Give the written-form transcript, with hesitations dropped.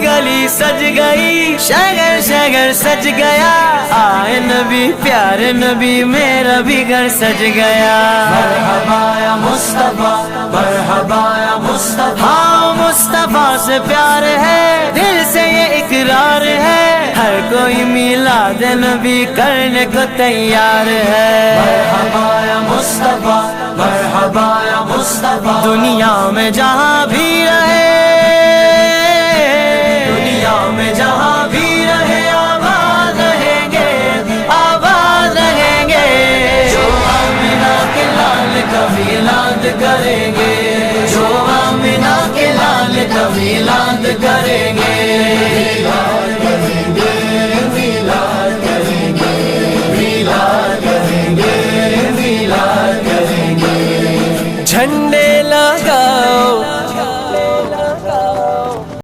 गली सज गई, शगर शगर सज गया। आए नबी प्यारे नबी, मेरा भी घर सज गया। मरहबा या मुस्तफा, मरहबा या मुस्तफा। हाँ मुस्तफा से प्यार है, दिल से ये इकरार है। हर कोई मिलाद नबी करने को तैयार है। मरहबा या मुस्तफा, मरहबा या मुस्तफा। दुनिया में जहाँ भी रहे, दुनिया में जहाँ भी रहे, आबाद रहेंगे, आबाद रहेंगे। जो आमिना के लाल का मिलाद करेंगे, जो आमिना के लाल का मिलाद करेंगे।